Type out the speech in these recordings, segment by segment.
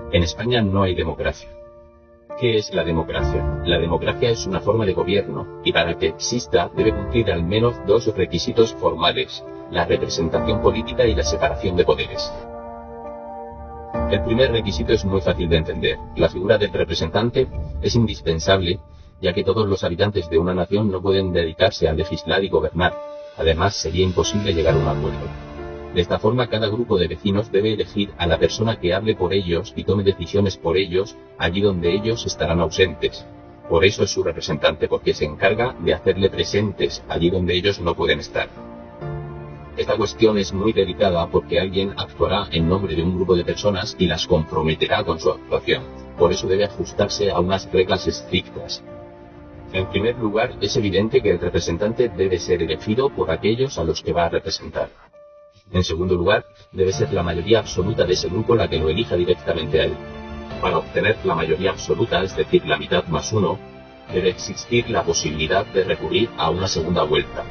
En España no hay democracia. ¿Qué es la democracia? La democracia es una forma de gobierno, y para que exista debe cumplir al menos dos requisitos formales: la representación política y la separación de poderes. El primer requisito es muy fácil de entender. La figura del representante es indispensable, ya que todos los habitantes de una nación no pueden dedicarse a legislar y gobernar. Además, sería imposible llegar a un acuerdo. De esta forma, cada grupo de vecinos debe elegir a la persona que hable por ellos y tome decisiones por ellos, allí donde ellos estarán ausentes. Por eso es su representante, porque se encarga de hacerle presentes allí donde ellos no pueden estar. Esta cuestión es muy delicada porque alguien actuará en nombre de un grupo de personas y las comprometerá con su actuación. Por eso debe ajustarse a unas reglas estrictas. En primer lugar, es evidente que el representante debe ser elegido por aquellos a los que va a representar. En segundo lugar, debe ser la mayoría absoluta de ese grupo la que lo elija directamente a él. Para obtener la mayoría absoluta, es decir, la mitad más uno, debe existir la posibilidad de recurrir a una segunda vuelta.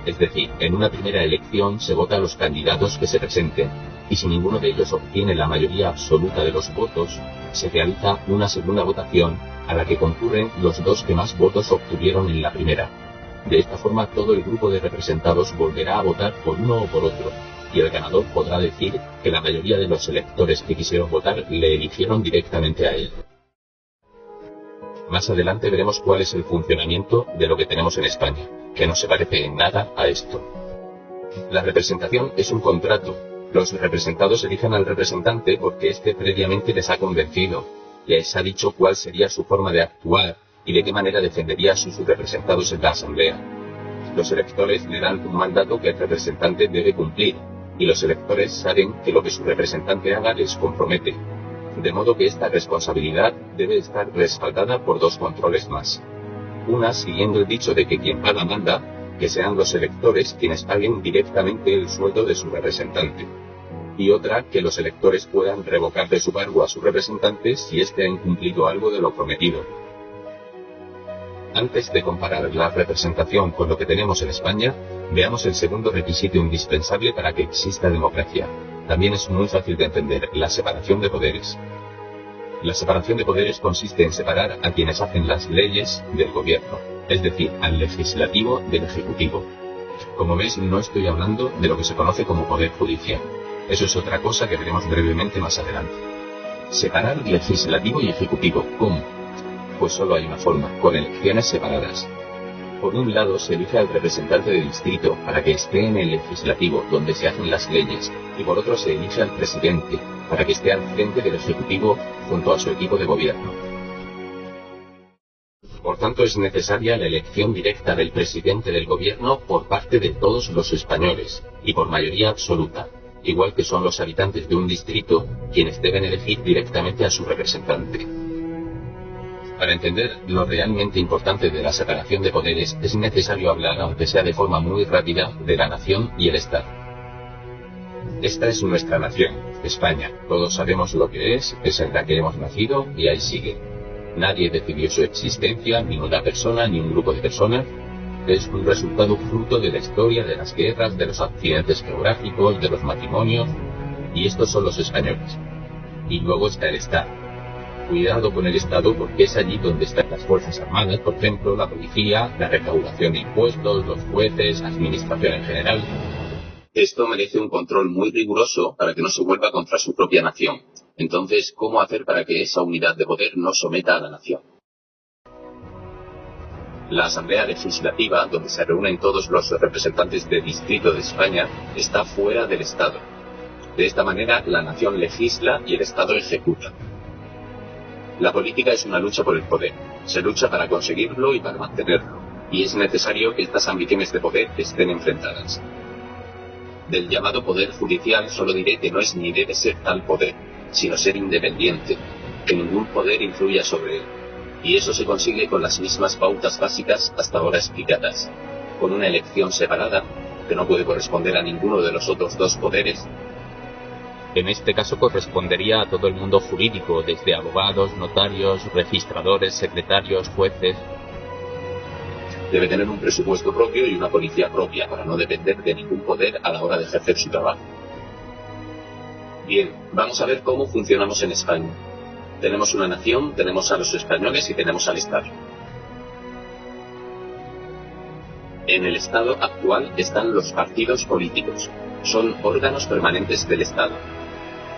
Es decir, en una primera elección se vota a los candidatos que se presenten, y si ninguno de ellos obtiene la mayoría absoluta de los votos, se realiza una segunda votación, a la que concurren los dos que más votos obtuvieron en la primera. De esta forma todo el grupo de representados volverá a votar por uno o por otro, y el ganador podrá decir que la mayoría de los electores que quisieron votar le eligieron directamente a él. Más adelante veremos cuál es el funcionamiento de lo que tenemos en España, que no se parece en nada a esto. La representación es un contrato. Los representados eligen al representante porque éste previamente les ha convencido, les ha dicho cuál sería su forma de actuar y de qué manera defendería a sus representados en la asamblea. Los electores le dan un mandato que el representante debe cumplir, y los electores saben que lo que su representante haga les compromete. De modo que esta responsabilidad debe estar respaldada por dos controles más. Una, siguiendo el dicho de que quien paga manda, que sean los electores quienes paguen directamente el sueldo de su representante. Y otra, que los electores puedan revocar de su cargo a su representante si éste ha incumplido algo de lo prometido. Antes de comparar la representación con lo que tenemos en España, veamos el segundo requisito indispensable para que exista democracia. También es muy fácil de entender: la separación de poderes. La separación de poderes consiste en separar a quienes hacen las leyes del gobierno, es decir, al legislativo del ejecutivo. Como ves, no estoy hablando de lo que se conoce como poder judicial. Eso es otra cosa que veremos brevemente más adelante. Separar legislativo y ejecutivo, ¿cómo? Pues solo hay una forma: con elecciones separadas. Por un lado se elige al representante de distrito para que esté en el legislativo, donde se hacen las leyes, y por otro se elige al presidente para que esté al frente del ejecutivo junto a su equipo de gobierno. Por tanto, es necesaria la elección directa del presidente del gobierno por parte de todos los españoles, y por mayoría absoluta, igual que son los habitantes de un distrito quienes deben elegir directamente a su representante. Para entender lo realmente importante de la separación de poderes, es necesario hablar, aunque sea de forma muy rápida, de la nación y el Estado. Esta es nuestra nación, España. Todos sabemos lo que es en la que hemos nacido, y ahí sigue. Nadie decidió su existencia, ni una persona, ni un grupo de personas. Es un resultado fruto de la historia, de las guerras, de los accidentes geográficos, de los matrimonios, y estos son los españoles. Y luego está el Estado. Cuidado con el Estado, porque es allí donde están las Fuerzas Armadas, por ejemplo, la policía, la recaudación de impuestos, los jueces, la administración en general. Esto merece un control muy riguroso para que no se vuelva contra su propia nación. Entonces, ¿cómo hacer para que esa unidad de poder no someta a la nación? La Asamblea Legislativa, donde se reúnen todos los representantes del distrito de España, está fuera del Estado. De esta manera, la nación legisla y el Estado ejecuta. La política es una lucha por el poder. Se lucha para conseguirlo y para mantenerlo. Y es necesario que estas ambiciones de poder estén enfrentadas. Del llamado poder judicial solo diré que no es ni debe ser tal poder, sino ser independiente, que ningún poder influya sobre él. Y eso se consigue con las mismas pautas básicas hasta ahora explicadas. Con una elección separada, que no puede corresponder a ninguno de los otros dos poderes. En este caso correspondería a todo el mundo jurídico, desde abogados, notarios, registradores, secretarios, jueces. Debe tener un presupuesto propio y una policía propia para no depender de ningún poder a la hora de ejercer su trabajo. Bien, vamos a ver cómo funcionamos en España. Tenemos una nación, tenemos a los españoles y tenemos al Estado. En el Estado actual están los partidos políticos. Son órganos permanentes del Estado.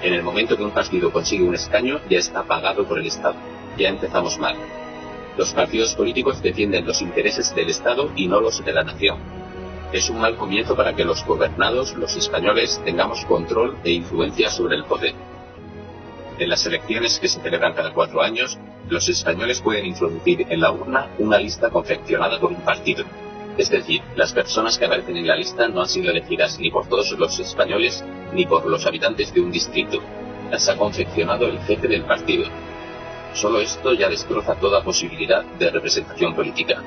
En el momento que un partido consigue un escaño, ya está pagado por el Estado. Ya empezamos mal. Los partidos políticos defienden los intereses del Estado y no los de la nación. Es un mal comienzo para que los gobernados, los españoles, tengamos control e influencia sobre el poder. En las elecciones que se celebran cada 4 años, los españoles pueden introducir en la urna una lista confeccionada por un partido. Es decir, las personas que aparecen en la lista no han sido elegidas ni por todos los españoles, ni por los habitantes de un distrito. Las ha confeccionado el jefe del partido. Solo esto ya destroza toda posibilidad de representación política.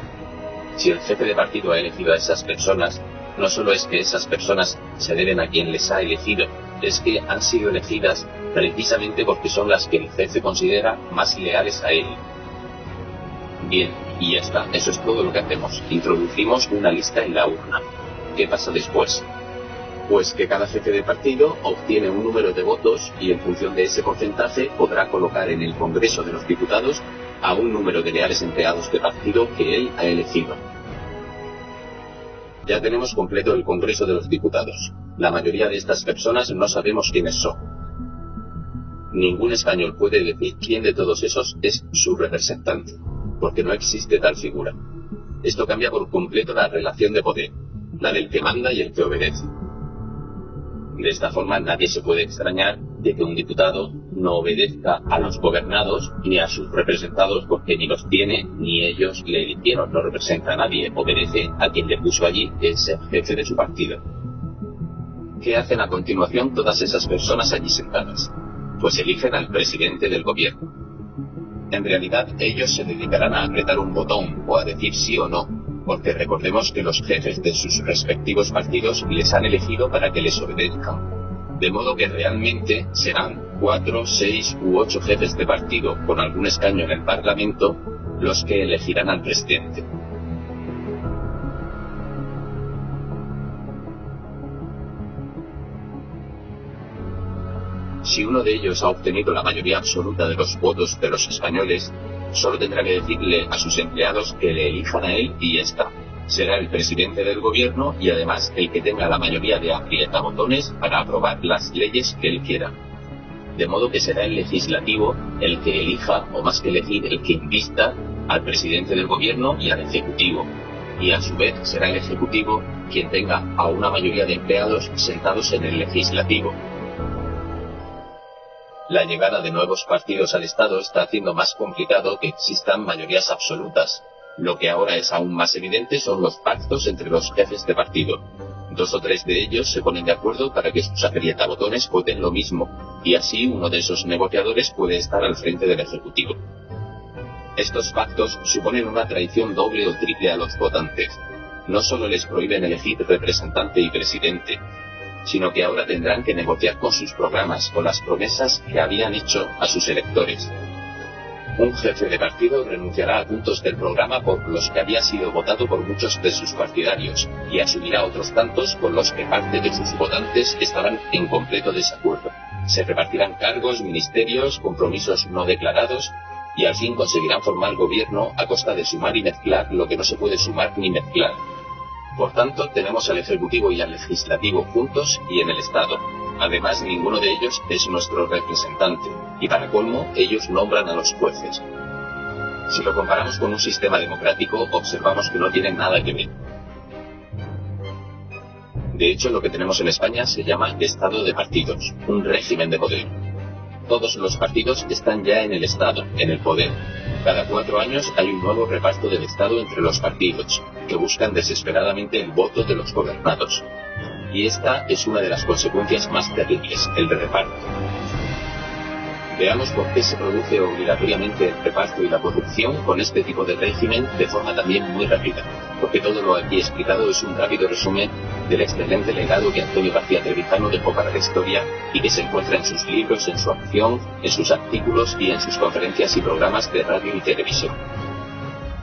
Si el jefe de partido ha elegido a esas personas, no solo es que esas personas se deben a quien les ha elegido, es que han sido elegidas precisamente porque son las que el jefe considera más leales a él. Bien, y ya está, eso es todo lo que hacemos. Introducimos una lista en la urna. ¿Qué pasa después? Pues que cada jefe de partido obtiene un número de votos y en función de ese porcentaje podrá colocar en el Congreso de los Diputados a un número de leales empleados de partido que él ha elegido. Ya tenemos completo el Congreso de los Diputados. La mayoría de estas personas no sabemos quiénes son. Ningún español puede decir quién de todos esos es su representante, porque no existe tal figura. Esto cambia por completo la relación de poder, la del que manda y el que obedece. De esta forma nadie se puede extrañar de que un diputado no obedezca a los gobernados ni a sus representados porque ni los tiene ni ellos le eligieron, no representa a nadie, obedece a quien le puso allí, que es el jefe de su partido. ¿Qué hacen a continuación todas esas personas allí sentadas? Pues eligen al presidente del gobierno. En realidad ellos se dedicarán a apretar un botón o a decir sí o no, porque recordemos que los jefes de sus respectivos partidos les han elegido para que les obedezcan. De modo que realmente serán 4, 6 u 8 jefes de partido con algún escaño en el Parlamento los que elegirán al presidente. Si uno de ellos ha obtenido la mayoría absoluta de los votos de los españoles, solo tendrá que decirle a sus empleados que le elijan a él y ya está. Será el presidente del gobierno y además el que tenga la mayoría de aprietabotones para aprobar las leyes que él quiera. De modo que será el legislativo el que elija, o más que elegir, el que invista al presidente del gobierno y al ejecutivo. Y a su vez será el ejecutivo quien tenga a una mayoría de empleados sentados en el legislativo. La llegada de nuevos partidos al Estado está haciendo más complicado que existan mayorías absolutas. Lo que ahora es aún más evidente son los pactos entre los jefes de partido. 2 o 3 de ellos se ponen de acuerdo para que sus aprietabotones voten lo mismo, y así uno de esos negociadores puede estar al frente del Ejecutivo. Estos pactos suponen una traición doble o triple a los votantes. No solo les prohíben elegir representante y presidente, sino que ahora tendrán que negociar con sus programas, con las promesas que habían hecho a sus electores. Un jefe de partido renunciará a puntos del programa por los que había sido votado por muchos de sus partidarios, y asumirá otros tantos con los que parte de sus votantes estarán en completo desacuerdo. Se repartirán cargos, ministerios, compromisos no declarados, y al fin conseguirán formar gobierno a costa de sumar y mezclar lo que no se puede sumar ni mezclar. Por tanto, tenemos al Ejecutivo y al Legislativo juntos y en el Estado. Además, ninguno de ellos es nuestro representante, y para colmo, ellos nombran a los jueces. Si lo comparamos con un sistema democrático, observamos que no tienen nada que ver. De hecho, lo que tenemos en España se llama Estado de partidos, un régimen de poder. Todos los partidos están ya en el Estado, en el poder. Cada 4 años hay un nuevo reparto del Estado entre los partidos, que buscan desesperadamente el voto de los gobernados. Y esta es una de las consecuencias más terribles, el reparto. Veamos por qué se produce obligatoriamente el reparto y la corrupción con este tipo de régimen de forma también muy rápida, porque todo lo aquí explicado es un rápido resumen del excelente legado que Antonio García Trevijano dejó para la historia y que se encuentra en sus libros, en su acción, en sus artículos y en sus conferencias y programas de radio y televisión.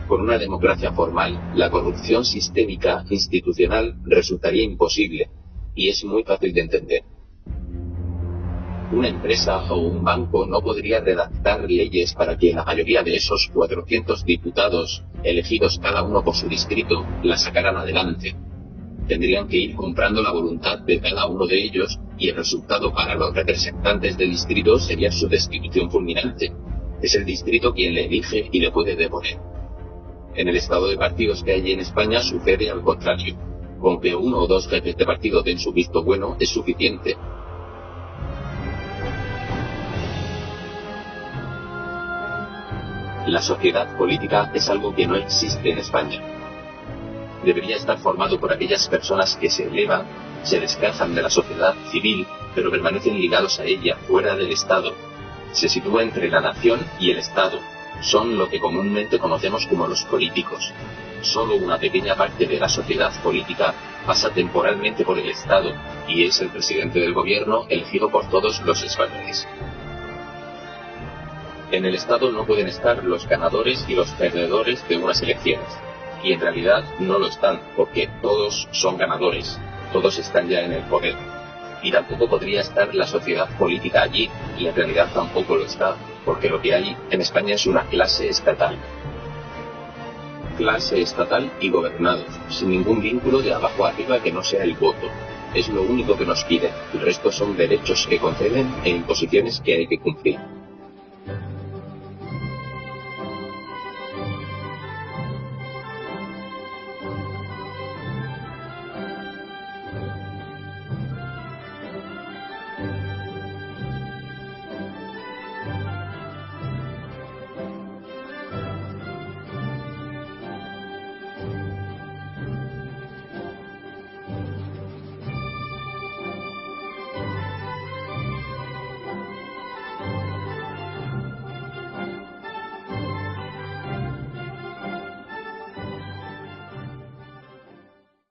Con una democracia formal, la corrupción sistémica institucional resultaría imposible, y es muy fácil de entender. Una empresa o un banco no podría redactar leyes para que la mayoría de esos 400 diputados, elegidos cada uno por su distrito, la sacaran adelante. Tendrían que ir comprando la voluntad de cada uno de ellos, y el resultado para los representantes del distrito sería su destitución fulminante. Es el distrito quien le elige y le puede deponer. En el estado de partidos que hay en España sucede al contrario. Con que uno o dos jefes de partido den su visto bueno es suficiente. La sociedad política es algo que no existe en España. Debería estar formado por aquellas personas que se elevan, se descansan de la sociedad civil, pero permanecen ligados a ella, fuera del Estado. Se sitúa entre la nación y el Estado. Son lo que comúnmente conocemos como los políticos. Solo una pequeña parte de la sociedad política pasa temporalmente por el Estado, y es el presidente del gobierno elegido por todos los españoles. En el Estado no pueden estar los ganadores y los perdedores de unas elecciones. Y en realidad no lo están, porque todos son ganadores, todos están ya en el poder. Y tampoco podría estar la sociedad política allí, y en realidad tampoco lo está, porque lo que hay en España es una clase estatal. Clase estatal y gobernados, sin ningún vínculo de abajo a arriba que no sea el voto. Es lo único que nos piden, el resto son derechos que conceden e imposiciones que hay que cumplir.